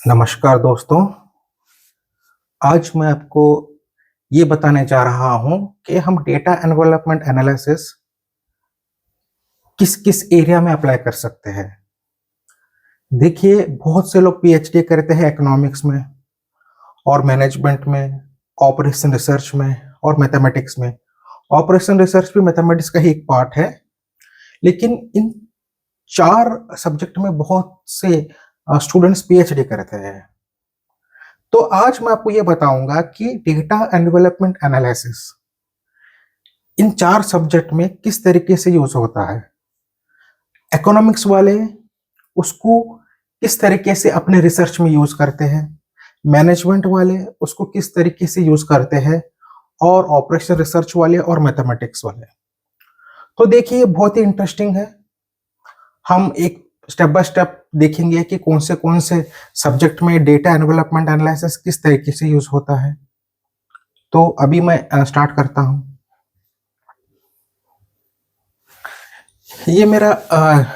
नमस्कार दोस्तों, आज मैं आपको ये बताने जा रहा हूँ कि हम डेटा एनवेलपमेंट एनालिसिस किस-किस एरिया में अप्लाई कर सकते हैं। देखिए, बहुत से लोग पीएचडी करते हैं इकोनॉमिक्स में और मैनेजमेंट में, ऑपरेशन रिसर्च में और मैथमेटिक्स में। ऑपरेशन रिसर्च भी मैथमेटिक्स का ही एक पार्ट है, लेकिन इन 4 सब्जेक्ट में बहुत से स्टूडेंट्स पीएचडी करते हैं। तो आज मैं आपको ये बताऊंगा कि data envelopment analysis in 4 subject में किस तरीके से यूज होता है। इकोनॉमिक्स वाले उसको किस तरीके से अपने रिसर्च में यूज करते हैं, मैनेजमेंट वाले उसको किस तरीके से यूज करते हैं और ऑपरेशन रिसर्च वाले और मैथमेटिक्स वाले। तो देखिए, बहुत ही इंटरेस्टिंग है। हम एक स्टेप बाय स्टेप देखेंगे कि कौन से सब्जेक्ट में डेटा एनवेलपमेंट एनालिसिस किस तरीके से यूज होता है। तो अभी मैं स्टार्ट करता हूं। ये मेरा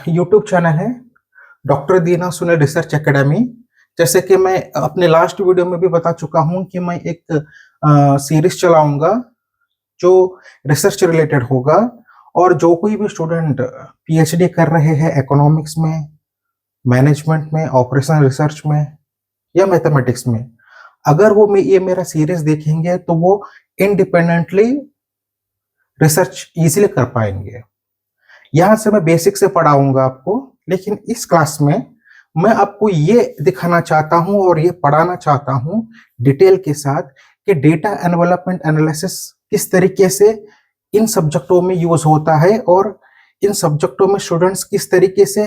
यूट्यूब चैनल है, डॉक्टर दीना सुनील रिसर्च एकेडमी। जैसे कि मैं अपने लास्ट वीडियो में भी बता चुका हूं कि मैं एक सीरीज चलाऊंगा जो रिसर्च रिलेटेड होगा, और जो कोई भी स्टूडेंट पीएचडी कर रहे हैं इकोनॉमिक्स में, मैनेजमेंट में, ऑपरेशन रिसर्च में या मैथमेटिक्स में, अगर वो ये मेरा सीरीज देखेंगे तो वो इंडिपेंडेंटली रिसर्च इजीली कर पाएंगे। यहाँ से मैं बेसिक से पढ़ाऊंगा आपको, लेकिन इस क्लास में मैं आपको ये दिखाना चाहता हूँ और ये पढ़ाना चाहता हूँ डिटेल के साथ कि डेटा एनवेलपमेंट एनालिसिस किस तरीके से इन सब्जेक्टों में यूज होता है और इन सब्जेक्टों में स्टूडेंट्स किस तरीके से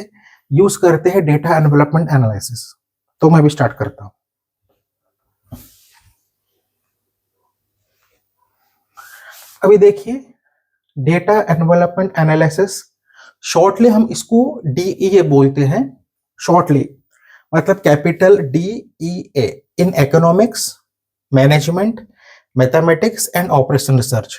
यूज करते हैं डेटा एनवेलपमेंट एनालिसिस। तो मैं भी स्टार्ट करता हूँ। अभी देखिए, डेटा एनवेलपमेंट एनालिसिस शॉर्टली हम इसको डीईए बोलते हैं। शॉर्टली मतलब capital DEA in economics, management, mathematics and operation research.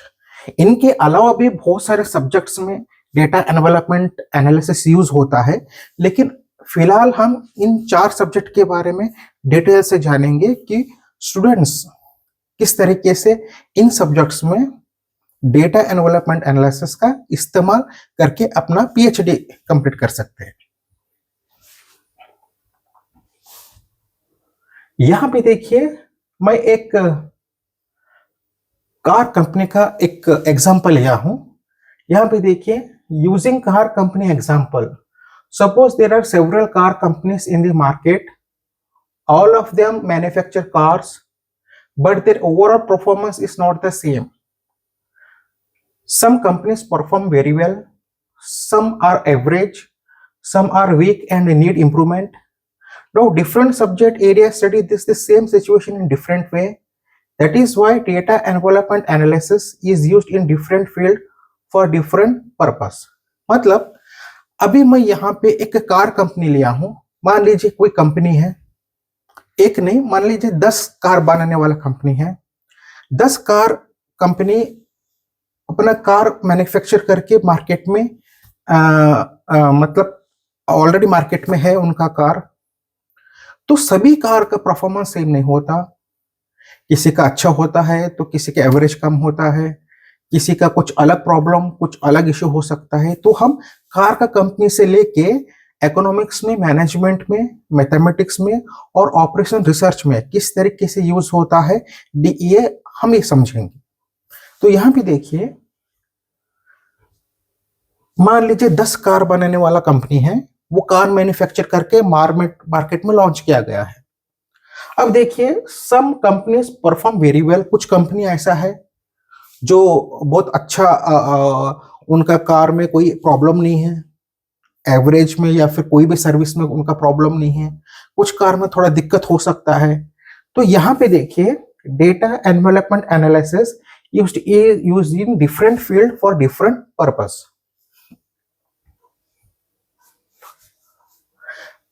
इनके अलावा भी बहुत सारे सब्जेक्ट्स में डेटा एनवेलपमेंट एनालिसिस यूज होता है, लेकिन फिलहाल हम इन 4 सब्जेक्ट के बारे में डिटेल से जानेंगे कि स्टूडेंट्स किस तरीके से इन सब्जेक्ट्स में डेटा एनवेलपमेंट एनालिसिस का इस्तेमाल करके अपना पीएचडी कंप्लीट कर सकते हैं। यहां पे देखिए, मैं एक कार कंपनी का एक एग्जांपल लिया हूं। यहां पे देखिए, using car company example, suppose there are several car companies in the market, all of them manufacture cars, but their overall performance is not the same. Some companies perform very well, some are average, some are weak and need improvement. Now, different subject areas study the same situation in different way. That is why data envelopment analysis is used in different field for different purpose. मतलब अभी मैं यहाँ पे एक car company लिया हूँ। मान लीजिए कोई कंपनी है, एक नहीं, मान लीजिए 10 कार बनाने वाला कंपनी है। 10 कार कंपनी अपना कार मैन्युफैक्चर करके मार्केट में मतलब ऑलरेडी मार्केट में है उनका कार। तो सभी कार का परफॉर्मेंस सेम नहीं होता। किसी का अच्छा होता है तो किसी का एवरेज कम होता है, किसी का कुछ अलग प्रॉब्लम, कुछ अलग इश्यू हो सकता है। तो हम कार का कंपनी से लेके इकोनॉमिक्स में, मैनेजमेंट में, मैथमेटिक्स में और ऑपरेशन रिसर्च में किस तरीके से यूज होता है डीईए, हम ये समझेंगे। तो यहां पे देखिए, मान लीजिए 10 कार बनाने वाला कंपनी है, वो कार मैन्युफैक्चर करके मार्केट में लॉन्च किया गया है। अब देखिए, some companies perform very well. कुछ कंपनी ऐसा है जो बहुत अच्छा उनका कार में कोई प्रॉब्लम नहीं है, एवरेज में या फिर कोई भी सर्विस में उनका प्रॉब्लम नहीं है। कुछ कार में थोड़ा दिक्कत हो सकता है। तो यहाँ पे देखिए, data envelopment analysis used in different field for different purpose.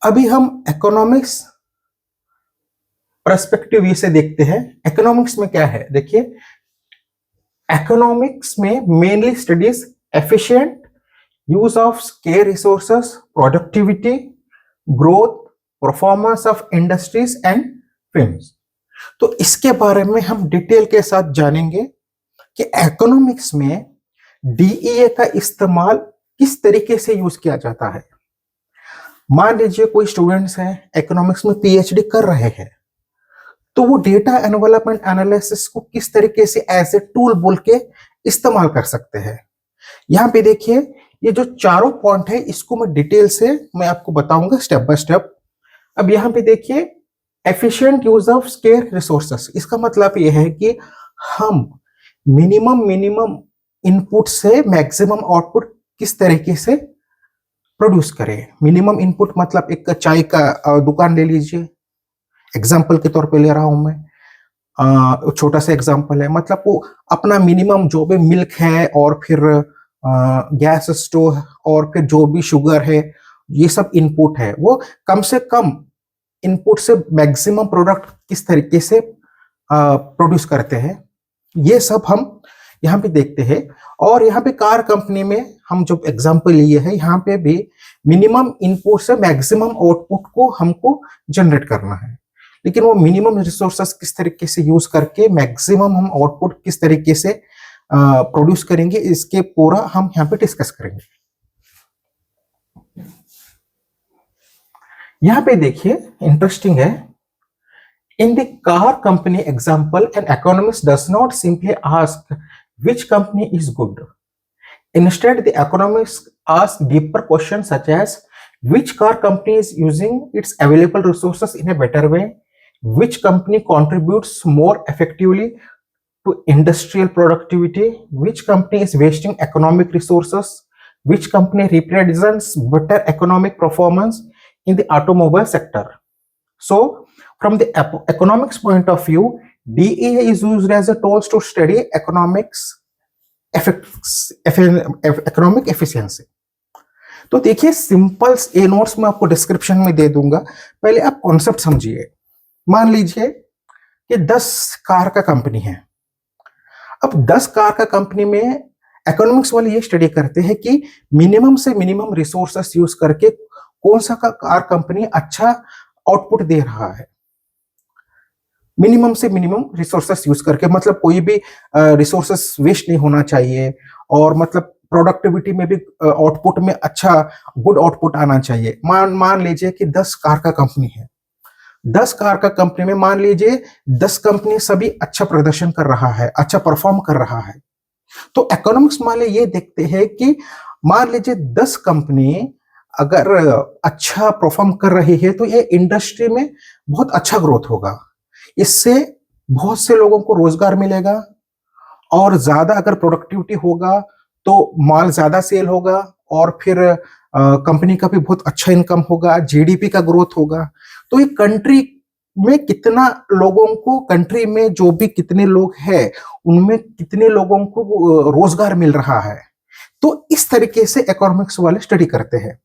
अभी हम इकोनॉमिक्स पर्सपेक्टिव से देखते हैं। इकोनॉमिक्स में क्या है, देखिए, इकोनॉमिक्स में mainly studies efficient, use of square resources, productivity, growth, performance of industries and films. तो इसके बारे में हम डिटेल के साथ जानेंगे कि इकोनॉमिक्स में डीईए का इस्तेमाल किस तरीके से यूज किया जाता है। मान लीजिए कोई स्टूडेंट्स हैं इकोनॉमिक्स में पीएचडी कर रहे हैं, तो वो डेटा एनवेलपमेंट एनालिसिस को किस तरीके से एज ए टूल बोल के इस्तेमाल कर सकते हैं। यहाँ पे देखिए, ये जो चारों पॉइंट है इसको मैं डिटेल से मैं आपको बताऊंगा स्टेप बाय स्टेप। अब यहाँ पे देखिए, efficient use of square resources, इसका मतलब ये है कि हम मिनिमम इनपुट से मैक्सिमम आउटपुट किस तरीके से प्रोड्यूस करें। मिनिमम इनपुट मतलब एक चाय का दुकान ले लीजिए, एग्जाम्पल के तौर पे ले रहा हूं मैं, छोटा सा एग्जाम्पल है। मतलब वो अपना मिनिमम जो भी मिल्क है और फिर गैस स्टोव और फिर जो भी शुगर है, ये सब इनपुट है, वो कम से कम इनपुट से मैक्सिमम प्रोडक्ट किस तरीके से प्रोड्यूस करते हैं, ये सब हम यहाँ पे देखते हैं। और यहाँ पे कार कंपनी में हम जो एग्जांपल लिए है, यहाँ पे भी मिनिमम इनपुट से मैक्सिमम आउटपुट को हमको जनरेट करना है, लेकिन वो मिनिमम रिसोर्सेस किस तरीके से यूज करके मैक्सिमम हम आउटपुट किस तरीके से प्रोड्यूस करेंगे, इसके पूरा हम यहाँ पे डिस्कस करेंगे। यहाँ पे देखिए, इंटरेस्टिंग है, in the car company example, an economist does not simply ask which company is good. Instead, the economist asks deeper questions such as which car company is using its available resources in a better way, which company contributes more effectively to industrial productivity, which company is wasting economic resources, which company represents better economic performance in the automobile sector. So, from the economics point of view, DEA is used as a tool to study economic efficiency. तो देखिए, simple ए notes में आपको description में दे दूंगा, पहले आप concept समझिए। मान लीजिए कि 10 कार का कंपनी है। अब 10 कार का कंपनी में इकोनॉमिक्स वाले ये स्टडी करते हैं कि मिनिमम से मिनिमम रिसोर्सेस यूज करके कौन सा कार कंपनी अच्छा आउटपुट दे रहा है। मिनिमम से मिनिमम रिसोर्सेस यूज करके, मतलब कोई भी रिसोर्सेस वेस्ट नहीं होना चाहिए, और मतलब प्रोडक्टिविटी में भी आउटपुट में अच्छा गुड आउटपुट आना चाहिए। मान लीजिए कि 10 कार का कंपनी है। 10 कार का कंपनी में मान लीजिए 10 कंपनी सभी अच्छा प्रदर्शन कर रहा है, अच्छा परफॉर्म कर रहा है। तो इकोनॉमिक्स वाले ये देखते हैं कि मान लीजिए 10 कंपनी अगर अच्छा परफॉर्म कर रही है तो ये इंडस्ट्री में बहुत अच्छा ग्रोथ होगा, इससे बहुत से लोगों को रोजगार मिलेगा, और ज्यादा अगर प्रोडक्टिविटी होगा तो माल ज्यादा सेल होगा, और फिर कंपनी का भी बहुत अच्छा इनकम होगा, जीडीपी का ग्रोथ होगा। तो ये कंट्री में कितना लोगों को, कंट्री में जो भी कितने लोग हैं उनमें कितने लोगों को रोजगार मिल रहा है। तो इस तरीके से इकोनॉमिक्स वाले स्टडी करते हैं।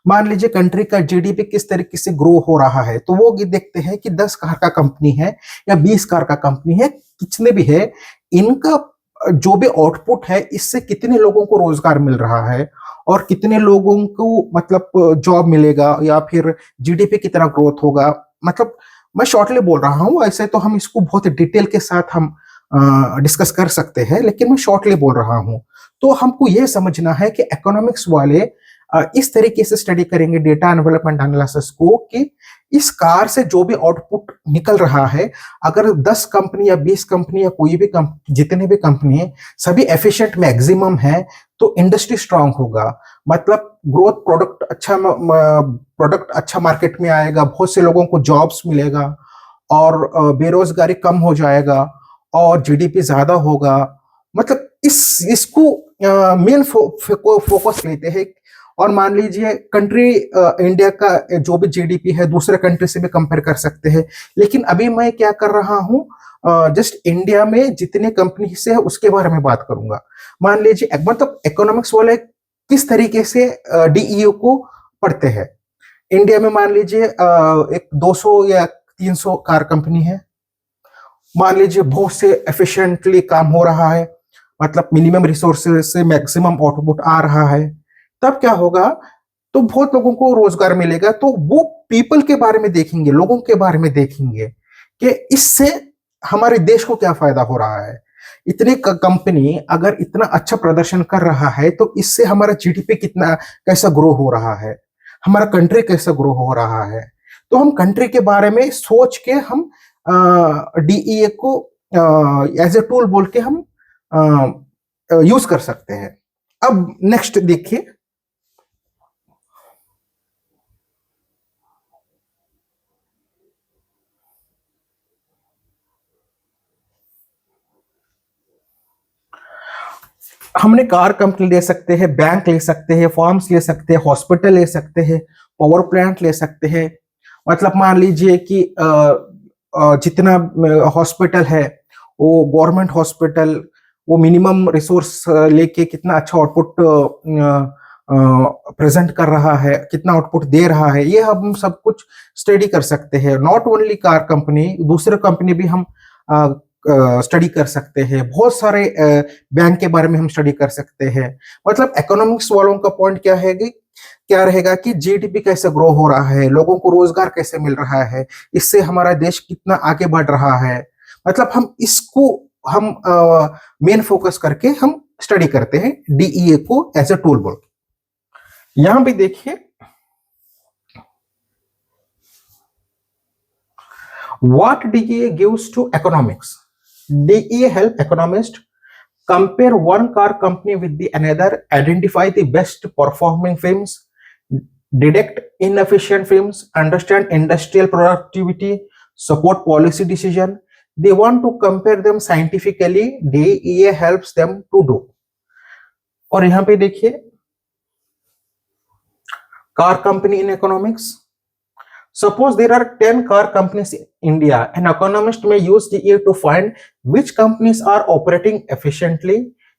मान लीजिए कंट्री का जीडीपी किस तरीके से ग्रो हो रहा है, तो वो देखते हैं कि 10 कार का कंपनी है या 20 कार का कंपनी है, कितने भी है, इनका जो भी आउटपुट है इससे कितने लोगों को रोजगार मिल रहा है, और कितने लोगों को मतलब जॉब मिलेगा, या फिर जीडीपी कितना ग्रोथ होगा। मतलब मैं शॉर्टली बोल रहा हूँ, ऐसे तो हम इसको बहुत डिटेल के साथ हम डिस्कस कर सकते हैं, लेकिन मैं शॉर्टली बोल रहा हूँ। तो हमको ये समझना है कि इकोनॉमिक्स वाले इस तरीके से स्टडी करेंगे डेटा एनवेलपमेंट एनालिसिस को, कि इस कार से जो भी आउटपुट निकल रहा है, अगर 10 कंपनी या 20 कंपनी या कोई भी जितने भी कंपनी है सभी एफिशिएंट मैक्सिमम है, तो इंडस्ट्री स्ट्रांग होगा, मतलब ग्रोथ, प्रोडक्ट अच्छा मार्केट में आएगा, बहुत से लोगों को जॉब्स मिलेगा, और बेरोजगारी कम हो जाएगा, और जीडीपी ज्यादा होगा। मतलब इसको मेन फोकस लेते हैं। और मान लीजिए कंट्री इंडिया का जो भी जीडीपी है दूसरे कंट्री से भी कंपेयर कर सकते हैं, लेकिन अभी मैं क्या कर रहा हूँ, जस्ट इंडिया में जितने कंपनी से है उसके बारे में बात करूंगा। मान लीजिए मतलब इकोनॉमिक्स वाले किस तरीके से डीईओ को पढ़ते हैं। इंडिया में मान लीजिए एक 200 या 300 कार कंपनी है, मान लीजिए बहुत से एफिशिएंटली काम हो रहा है, मतलब मिनिमम रिसोर्सेज से मैक्सिमम आउटपुट आ रहा है, तब क्या होगा, तो बहुत लोगों को रोजगार मिलेगा। तो वो पीपल के बारे में देखेंगे, लोगों के बारे में देखेंगे कि इससे हमारे देश को क्या फायदा हो रहा है। इतनी कंपनी अगर इतना अच्छा प्रदर्शन कर रहा है तो इससे हमारा जीडीपी कितना, कैसा ग्रो हो रहा है, हमारा कंट्री कैसा ग्रो हो रहा है। तो हम कंट्री के बारे में सोच के हम डीईए को एज ए टूल बोल के हम यूज कर सकते हैं। अब नेक्स्ट देखिए, हमने कार कंपनी ले सकते हैं, बैंक ले सकते हैं, फार्म्स ले सकते हैं, हॉस्पिटल ले सकते हैं, पावर प्लांट ले सकते हैं। मतलब मान लीजिए कि जितना हॉस्पिटल है, वो गवर्नमेंट हॉस्पिटल, वो मिनिमम रिसोर्स लेके कितना अच्छा आउटपुट प्रेजेंट कर रहा है, कितना आउटपुट दे रहा है, ये हम सब कुछ स्टडी कर सकते हैं। नॉट ओनली कार कंपनी, दूसरे कंपनी भी हम स्टडी कर सकते हैं। बहुत सारे बैंक के बारे में हम स्टडी कर सकते हैं। मतलब इकोनॉमिक्स वालों का पॉइंट क्या है कि क्या रहेगा कि जीडीपी कैसे ग्रो हो रहा है, लोगों को रोजगार कैसे मिल रहा है, इससे हमारा देश कितना आगे बढ़ रहा है। मतलब हम इसको हम मेन फोकस करके हम स्टडी करते हैं डीईए को एज ए टूल बोल। यहां भी देखिए, what DEA gives to economics. DEA help economists compare one car company with the another, identify the best performing firms, detect inefficient firms, understand industrial productivity, support policy decision. They want to compare them scientifically. DEA helps them to do. और यहां पे देखिए, car company in economics. Suppose there are 10 car companies in India. An economist may use DEA to find which companies are operating efficiently,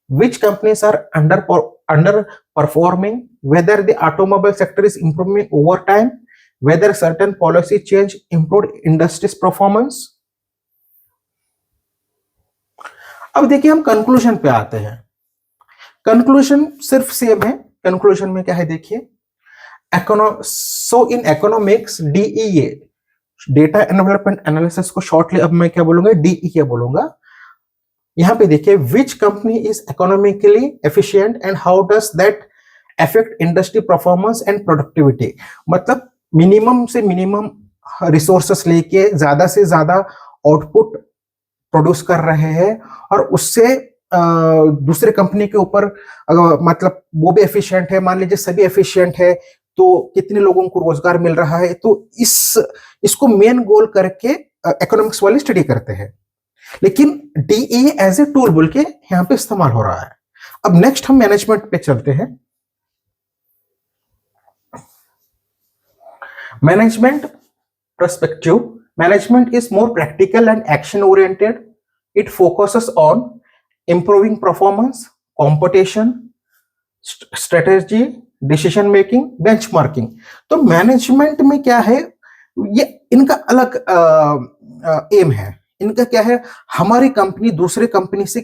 which companies are underperforming, whether the automobile sector is improving over time, whether certain policy change improved industry's performance. अब देखिए, हम conclusion पे आते हैं। Conclusion सिर्फ same है। Conclusion में क्या है देखिए, so in economics DEA, data development analysis को शॉर्टली अब मैं क्या बोलूंगा, डीईए बोलूंगा। यहां पे देखिए, which company is economically efficient and how does that affect industry performance and productivity. मतलब मिनिमम से मिनिमम रिसोर्सेस लेके ज्यादा से ज्यादा आउटपुट प्रोड्यूस कर रहे हैं और उससे दूसरे कंपनी के ऊपर मतलब वो भी एफिशिएंट है, मान लीजिए सभी एफिशिएंट है, तो कितने लोगों को रोजगार मिल रहा है। तो इसको मेन गोल करके इकोनॉमिक्स वाले स्टडी करते हैं। लेकिन डीईए एज ए टूल बोल के यहां पे इस्तेमाल हो रहा है। अब नेक्स्ट हम मैनेजमेंट पे चलते हैं। Management perspective. Management is more practical and action oriented. It focuses on improving performance, competition, strategy, decision making, benchmarking। तो मैनेजमेंट में क्या है, ये इनका अलग एम है। इनका क्या है, हमारी कंपनी दूसरे कंपनी से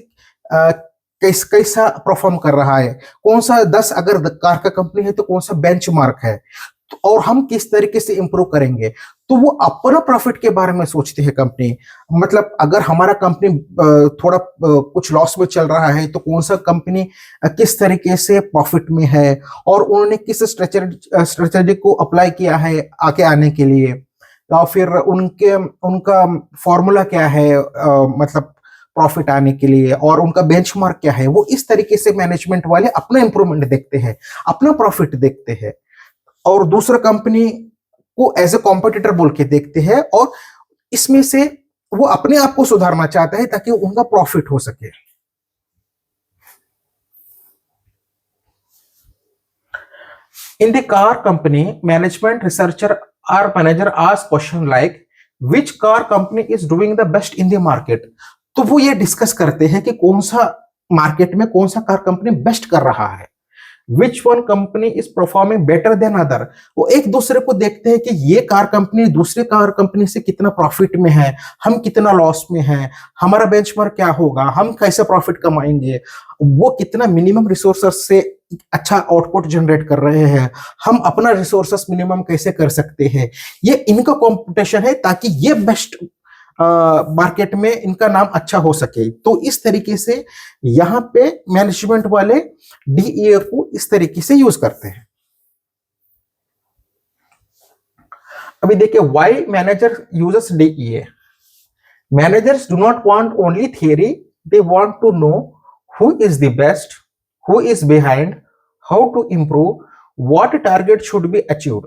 कैसा परफॉर्म कर रहा है, कौन सा 10 अगर कार का कंपनी है तो कौन सा बेंचमार्क है, और हम किस तरीके से इंप्रूव करेंगे। तो वो अपना प्रॉफिट के बारे में सोचती है कंपनी। मतलब अगर हमारा कंपनी थोड़ा कुछ लॉस में चल रहा है तो कौन सा कंपनी किस तरीके से प्रॉफिट में है, और उन्होंने किस स्ट्रेटेजी को अप्लाई किया है आगे आने के लिए, या फिर उनका फॉर्मूला क्या है मतलब प्रॉफिट आने के लिए, और उनका बेंचमार्क क्या है। वो इस तरीके से मैनेजमेंट वाले अपना इंप्रूवमेंट देखते हैं, अपना प्रॉफिट देखते हैं, और दूसरा कंपनी को एज ए कॉम्पिटिटर बोल के देखते हैं, और इसमें से वो अपने आप को सुधारना चाहता है ताकि उनका प्रॉफिट हो सके। In the car company, management researcher और manager ask question like which car company is doing the best in the market. तो वो ये डिस्कस करते हैं कि कौन सा मार्केट में कौन सा कार कंपनी बेस्ट कर रहा है। Which one company is performing better than other. वो एक दूसरे को देखते हैं कि ये कार कंपनी दूसरी कार कंपनी से कितना प्रॉफिट में है, हम कितना लॉस में है, हमारा बेंचमार्क क्या होगा, हम कैसे प्रॉफिट कमाएंगे, वो कितना मिनिमम रिसोर्सेस से अच्छा आउटपुट जनरेट कर रहे हैं, हम अपना रिसोर्सेस मिनिमम कैसे कर सकते हैं। ये इनका कंपटीशन है ताकि ये बेस्ट मार्केट में इनका नाम अच्छा हो सके। तो इस तरीके से यहां पे मैनेजमेंट वाले डीईए को इस तरीके से यूज करते हैं। अभी देखिए why manager uses DEA. Managers do not want only theory, they want to know who is the best, who is behind, how to improve, what target should be achieved.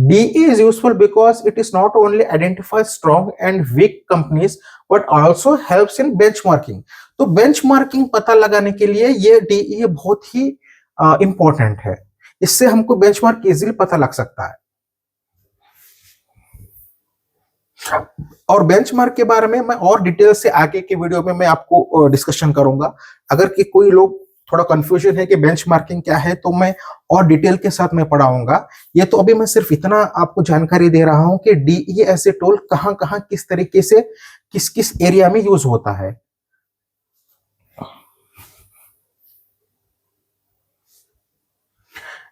DE is useful because it is not only identifies strong and weak companies but also helps in benchmarking. तो benchmarking पता लगाने के लिए ये DE बहुत ही important है। इससे हमको benchmark easily पता लग सकता है। और बेंचमार्क के बारे में मैं और डिटेल से आगे के वीडियो में मैं आपको डिस्कशन करूंगा। अगर कि कोई लोग थोड़ा कंफ्यूजन है कि बेंचमार्किंग क्या है तो मैं और डिटेल के साथ मैं पढ़ाऊंगा। ये तो अभी मैं सिर्फ इतना आपको जानकारी दे रहा हूं कि डीई एज ए टूल कहां कहां किस तरीके से किस किस एरिया में यूज होता है।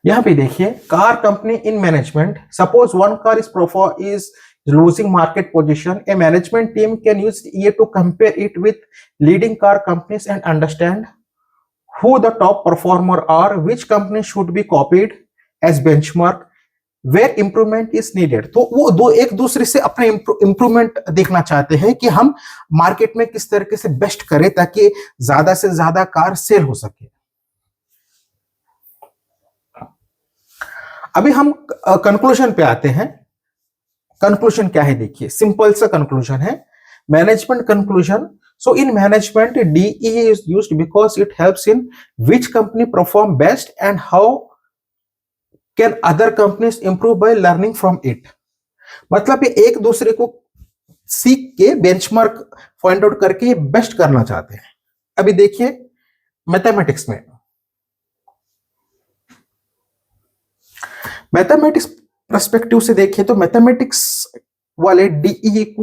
यहां पे देखिए car company in management. Suppose one car is losing market position, a management team can use DEA to compare it with leading car companies and understand who the top performer are, which company should be copied as benchmark, where improvement is needed. तो वो दो एक दूसरे से अपना improvement देखना चाहते हैं कि हम मार्केट में किस तरीके से बेस्ट करें ताकि ज्यादा से ज्यादा कार सेल हो सके। अभी हम कंक्लूजन पे आते हैं। कंक्लूजन क्या है देखिए, सिंपल सा कंक्लूजन है management conclusion. So in management, DEA is used because it helps in which company perform best and how can other companies improve by learning from it. मतलब ये एक दूसरे को सीख के बेंचमार्क फाइंड आउट करके बेस्ट करना चाहते हैं। अभी देखिए मैथमेटिक्स में, मैथमेटिक्स पर्सपेक्टिव से देखिए तो मैथमेटिक्स वाले डीईए को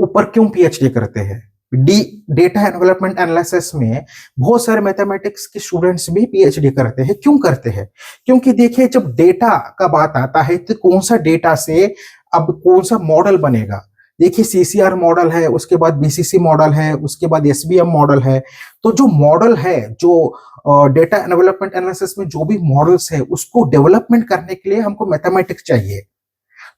ऊपर क्यों पीएचडी करते हैं। डेटा डेवलपमेंट एनालिसिस में बहुत सारे मैथमेटिक्स के स्टूडेंट्स भी पीएचडी करते हैं। क्यों करते हैं? क्योंकि देखिए जब डेटा का बात आता है तो कौन सा डेटा से अब कौन सा मॉडल बनेगा। देखिए सीसीआर मॉडल है, उसके बाद बीसीसी मॉडल है, उसके बाद एसबीएम मॉडल है। तो जो मॉडल है, जो डेटा डेवलपमेंट एनालिसिस में जो भी मॉडल्स है उसको डेवलपमेंट करने के लिए हमको मैथमेटिक्स चाहिए।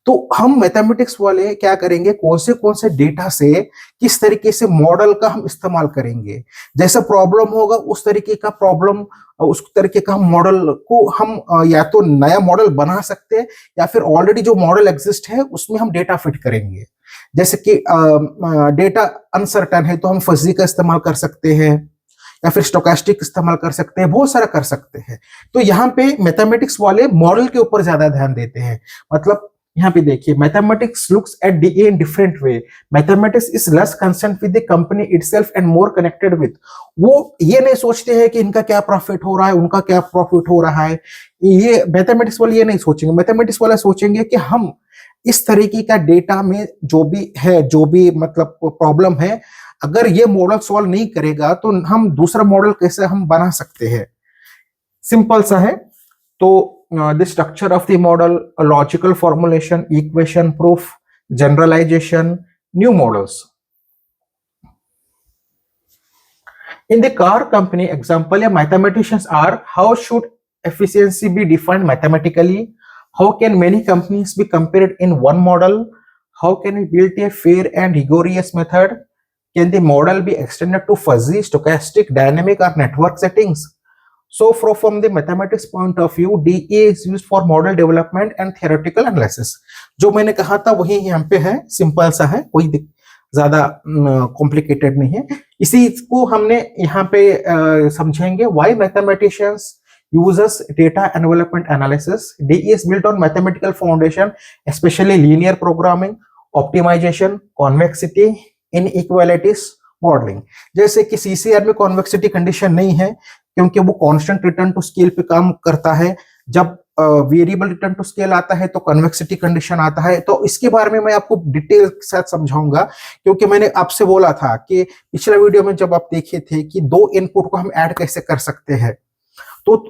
तो हम मैथमेटिक्स वाले क्या करेंगे, कौन से डेटा से किस तरीके से मॉडल का हम इस्तेमाल करेंगे। जैसा प्रॉब्लम होगा उस तरीके का प्रॉब्लम, उस तरीके का मॉडल को हम या तो नया मॉडल बना सकते हैं या फिर ऑलरेडी जो मॉडल एग्जिस्ट है उसमें हम डेटा फिट करेंगे। जैसे कि डेटा अनसर्टन है तो हम फजी का इस्तेमाल कर सकते हैं या फिर स्टोकेस्टिक इस्तेमाल कर सकते हैं, बहुत सारा कर सकते हैं। तो यहाँ पे मैथमेटिक्स वाले मॉडल के ऊपर ज्यादा ध्यान देते हैं। मतलब यहाँ पे देखिए mathematics looks at DA in different way. Mathematics is less concerned with the company itself and more connected with. वो ये नहीं सोचते हैं कि इनका क्या प्रॉफिट हो रहा है, उनका क्या प्रॉफिट हो रहा है। ये मैथमेटिक्स वाले ये नहीं सोचेंगे। मैथमेटिक्स वाले सोचेंगे कि हम इस तरीके का डेटा में जो भी है, जो भी मतलब प्रॉब्लम है, अगर ये मॉडल सॉल्व नहीं करेगा तो हम दूसरा मॉडल कैसे हम बना सकते हैं। सिंपल सा है। तो the structure of the model, a logical formulation, equation proof, generalization, new models. In the car company example, mathematicians are how should efficiency be defined mathematically? How can many companies be compared in one model? How can we build a fair and rigorous method? Can the model be extended to fuzzy, stochastic, dynamic or network settings? So from the mathematics point of view, DA is used for model development and theoretical analysis. जो मैंने कहा था वही यहाँ पे है, simple सा है, कोई ज्यादा कॉम्प्लिकेटेड नहीं है। इसी को हमने यहाँ पे समझेंगे। Why mathematicians uses data and development analysis? DE is built on mathematical foundation, especially linear programming, optimization, convexity, inequalities, modelling. जैसे कि सीसीआर में कॉन्वेक्सिटी कंडीशन नहीं है क्योंकि वो कांस्टेंट रिटर्न टू स्केल पे काम करता है। जब वेरिएबल रिटर्न टू स्केल आता है तो कन्वेक्सिटी कंडीशन आता है। तो इसके बारे में मैं आपको डिटेल के साथ समझाऊंगा, क्योंकि मैंने आपसे बोला था कि पिछले वीडियो में जब आप देखे थे कि दो इनपुट को हम ऐड कैसे कर सकते हैं। तो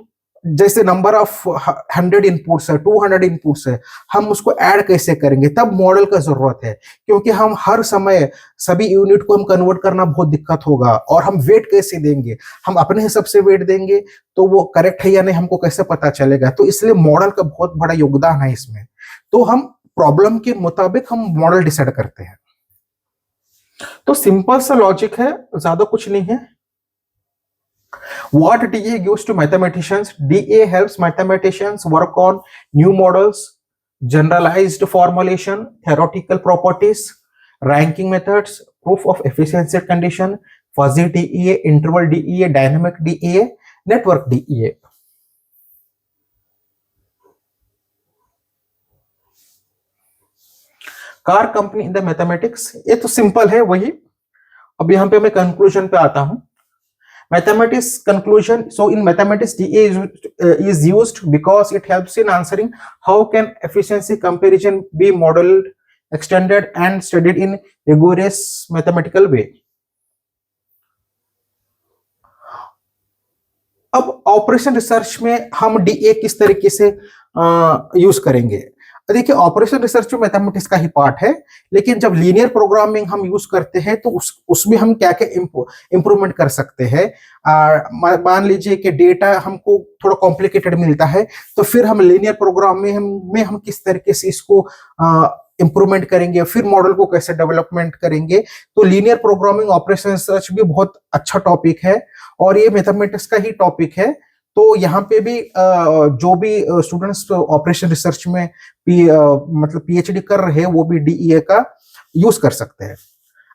जैसे नंबर ऑफ 100 इनपुट्स है, 200 इनपुट्स है, हम उसको ऐड कैसे करेंगे, तब मॉडल का जरूरत है। क्योंकि हम हर समय सभी यूनिट को हम कन्वर्ट करना बहुत दिक्कत होगा। और हम वेट कैसे देंगे, हम अपने हिसाब से वेट देंगे तो वो करेक्ट है या नहीं हमको कैसे पता चलेगा। तो इसलिए मॉडल का बहुत बड़ा योगदान है इसमें। तो हम प्रॉब्लम के मुताबिक हम मॉडल डिसाइड करते हैं। तो सिंपल सा लॉजिक है, ज्यादा कुछ नहीं है। What DA gives to mathematicians? DA helps mathematicians work on new models, generalized formulation, theoretical properties, ranking methods, proof of efficiency condition, fuzzy DEA, interval DEA, dynamic DEA, network DEA. Car company in the mathematics, ये तो simple है वही। अब यहां पे मैं conclusion पे आता हूं। Mathematics conclusion. So in mathematics, DA is used because it helps in answering how can efficiency comparison be modeled, extended and studied in rigorous mathematical way. अब ऑपरेशन रिसर्च में हम डीए किस तरीके से यूज करेंगे। देखिए, ऑपरेशन रिसर्च में mathematics का ही पार्ट है, लेकिन जब लीनियर प्रोग्रामिंग हम यूज करते हैं तो उसमें हम क्या क्या इंप्रूवमेंट कर सकते हैं। मान लीजिए कि डेटा हमको थोड़ा कॉम्प्लिकेटेड मिलता है, तो फिर हम लीनियर प्रोग्रामिंग में हम किस तरीके से इसको इंप्रूवमेंट करेंगे, फिर मॉडल को कैसे डेवलपमेंट करेंगे। तो लीनियर प्रोग्रामिंग ऑपरेशन रिसर्च भी बहुत अच्छा टॉपिक है और ये मैथमेटिक्स का ही टॉपिक है। तो यहाँ पे भी जो भी स्टूडेंट्स ऑपरेशन रिसर्च में मतलब पीएचडी कर रहे हैं वो भी डीईए का यूज कर सकते हैं।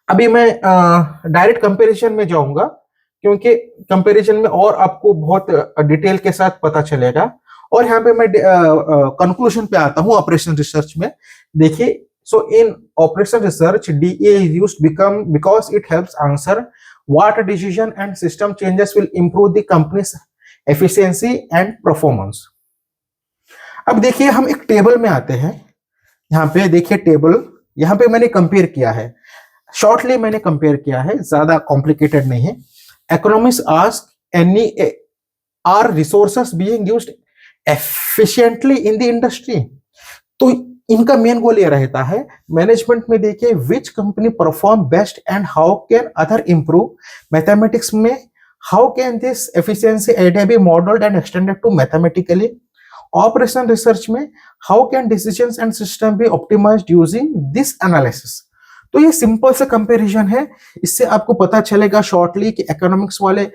अभी मैं डायरेक्ट कंपैरिजन में जाऊंगा, क्योंकि कंपैरिजन में और आपको बहुत डिटेल के साथ पता चलेगा। और यहाँ पे मैं कंक्लूजन पे आता हूँ ऑपरेशन रिसर्च में। देखिए, so in operation research DEA is used because it helps answer what decision and system changes will improve the company's efficiency and performance. अब देखिए, हम एक टेबल में आते हैं। यहाँ पे देखिए टेबल, यहाँ पे मैंने कंपेयर किया है, शॉर्टली मैंने कंपेयर किया है, ज्यादा कॉम्प्लिकेटेड नहीं है। Economist ask any are resources being used efficiently in the industry. तो इनका मेन गोल ये रहता है मैनेजमेंट में, देखिए which company perform best and how can other improve. Mathematics में how can this efficiency idea be modeled and extended to mathematically? Operation research में how can decisions and system be optimized using this analysis? तो ये simple सा comparison है। इससे आपको पता चलेगा शॉर्टली कि इकोनॉमिक्स वाले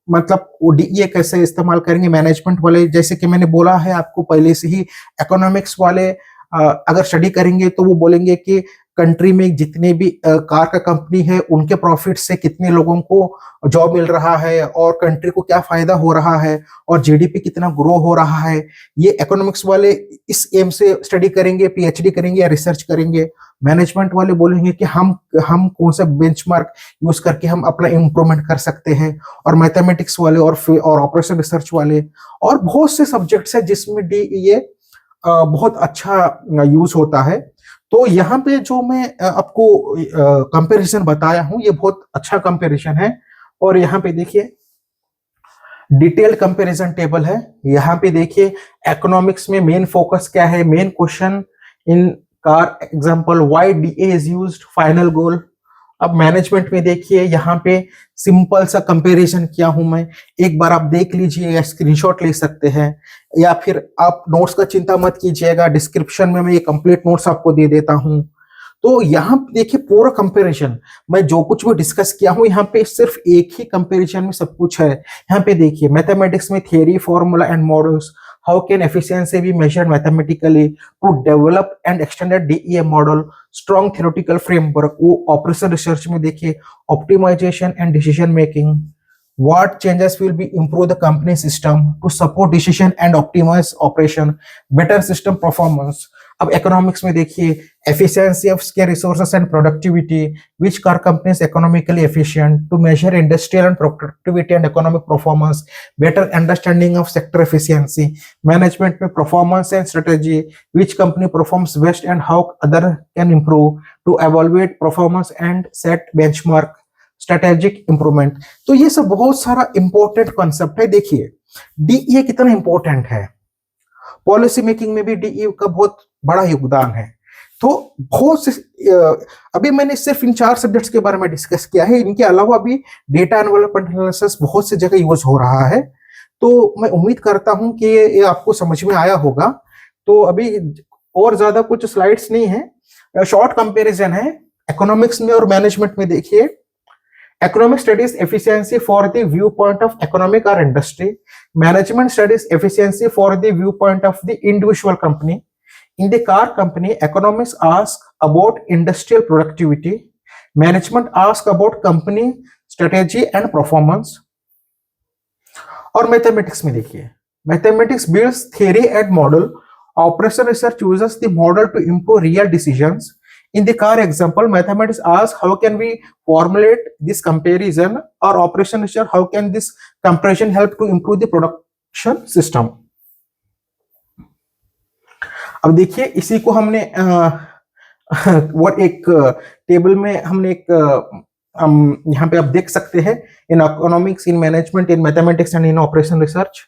मतलब डीईए कैसे इस्तेमाल करेंगे, मैनेजमेंट वाले जैसे कि मैंने बोला है आपको पहले से ही, इकोनॉमिक्स वाले अगर स्टडी करेंगे तो वो बोलेंगे कि कंट्री में जितने भी कार का कंपनी है उनके प्रॉफिट से कितने लोगों को जॉब मिल रहा है और कंट्री को क्या फायदा हो रहा है और जीडीपी कितना ग्रो हो रहा है। ये इकोनॉमिक्स वाले इस एम से स्टडी करेंगे, पीएचडी करेंगे या रिसर्च करेंगे। मैनेजमेंट वाले बोलेंगे कि हम कौन सा बेंचमार्क यूज करके हम अपना इम्प्रूवमेंट कर सकते हैं। और मैथमेटिक्स वाले और ऑपरेशन रिसर्च वाले और बहुत से सब्जेक्ट्स है जिसमें डीईए बहुत अच्छा यूज होता है। तो यहाँ पे जो मैं आपको कंपैरिजन बताया हूं ये बहुत अच्छा कंपैरिजन है। और यहाँ पे देखिए डिटेल्ड कंपैरिजन टेबल है। यहाँ पे देखिए इकोनॉमिक्स में मेन फोकस क्या है, main question in car example why DA is used, final goal. अब मैनेजमेंट में देखिए यहाँ पे सिंपल सा कंपैरिजन किया हूं मैं, एक बार आप देख लीजिए या स्क्रीनशॉट ले सकते हैं या फिर आप नोट्स का चिंता मत कीजिएगा, डिस्क्रिप्शन में मैं ये कंप्लीट नोट्स आपको दे देता हूं। तो यहाँ देखिए पूरा कंपैरिजन, मैं जो कुछ भी डिस्कस किया हूं यहाँ पे सिर्फ एक ही कंपैरिजन में सब कुछ है। यहाँ पे देखिए मैथमेटिक्स में theory, formula and models, how can efficiency be measured mathematically to develop and extended DEA model, strong theoretical framework। वो ऑपरेशन रिसर्च में देखिए optimization and decision making, what changes will be improve the company system to support decision and optimize operation, better system performance। अब economics में देखिए, efficiency of scale resources and productivity, which car company is economically efficient, to measure industrial and productivity and economic performance, better understanding of sector efficiency, management में performance and strategy, which company performs best and how other can improve, to evaluate performance and set benchmark, strategic improvement. तो ये सब बहुत सारा important concept है। देखिए DEA कितना important है, पॉलिसी मेकिंग में भी डीईए का बहुत बड़ा योगदान है। तो बहुत से अभी मैंने सिर्फ इन 4 सब्जेक्ट्स के बारे में डिस्कस किया है, इनके अलावा भी डेटा डेवलपमेंट एनालिसिस बहुत सी जगह यूज हो रहा है। तो मैं उम्मीद करता हूं कि ये आपको समझ में आया होगा। तो अभी और ज्यादा कुछ स्लाइड्स नहीं है, शॉर्ट कंपैरिजन है इकोनॉमिक्स में और मैनेजमेंट में। देखिए, economic studies efficiency for the viewpoint of economic or industry, management studies efficiency for the viewpoint of the individual company. In the car company, economics ask about industrial productivity, management ask about company strategy and performance. और mathematics में देखिए, mathematics builds theory and model, operation research uses the model to improve real decisions. In the car example, mathematics asks how can we formulate this comparison, or operation research how can this comparison help to improve the production system. अब देखिए इसी को हमने वो एक table में हमने एक यहाँ पे आप देख सकते हैं, in economics, in management, in mathematics and in operation research.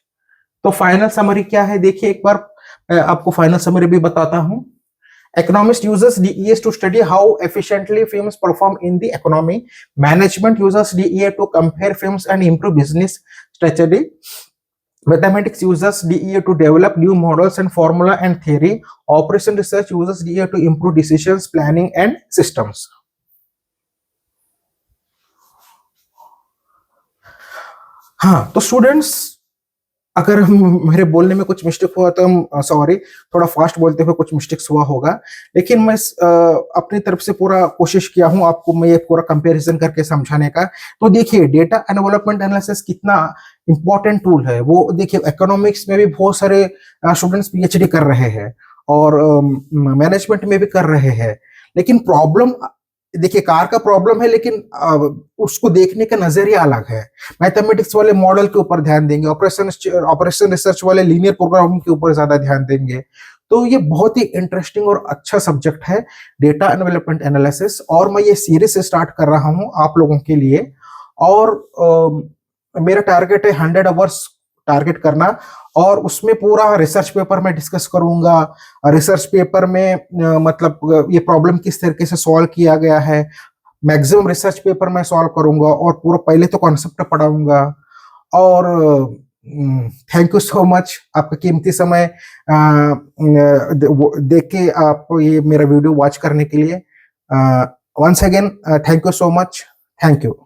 तो फाइनल समरी क्या है, देखिए एक बार आपको फाइनल समरी भी बताता हूँ। Economists uses DES to study how efficiently firms perform in the economy. Management uses DEA to compare firms and improve business strategy. Mathematics uses DEA to develop new models and formula and theory. Operation research uses DEA to improve decisions, planning and systems. हाँ, तो students अगर मेरे बोलने में कुछ mistake हुआ तो हम सॉरी, थोड़ा फास्ट बोलते हुए कुछ मिस्टेक्स हुआ होगा, लेकिन मैं अपनी तरफ से पूरा कोशिश किया हूं आपको मैं ये पूरा कंपैरिजन करके समझाने का। तो देखिए डेटा डेवलपमेंट एनालिसिस कितना इंपॉर्टेंट टूल है। वो देखिए इकोनॉमिक्स में भी बहुत सारे स्टूडेंट्स पीएचडी कर रहे हैं और मैनेजमेंट में भी कर रहे हैं, लेकिन प्रॉब्लम देखिए कार का प्रॉब्लम है, लेकिन उसको देखने का नजरिया अलग है। मैथमेटिक्स वाले मॉडल के ऊपर ध्यान देंगे, ऑपरेशन रिसर्च वाले लीनियर प्रोग्रामिंग के ऊपर ज्यादा ध्यान देंगे। तो ये बहुत ही इंटरेस्टिंग और अच्छा सब्जेक्ट है डेटा डेवलपमेंट एनालिसिस, और मैं ये सीरीज स्टार्ट कर रहा हूं आप लोगों के लिए। और मेरा टारगेट है 100 आवर्स टारगेट करना, और उसमें पूरा रिसर्च पेपर में डिस्कस करूंगा। रिसर्च पेपर में मतलब ये प्रॉब्लम किस तरीके से सॉल्व किया गया है, मैक्सिमम रिसर्च पेपर में सॉल्व करूंगा और पूरा पहले तो कॉन्सेप्ट पढ़ाऊंगा। और थैंक यू सो मच आपका कीमती समय देख के आप ये मेरा वीडियो वॉच करने के लिए। Once again thank you so much, thank you.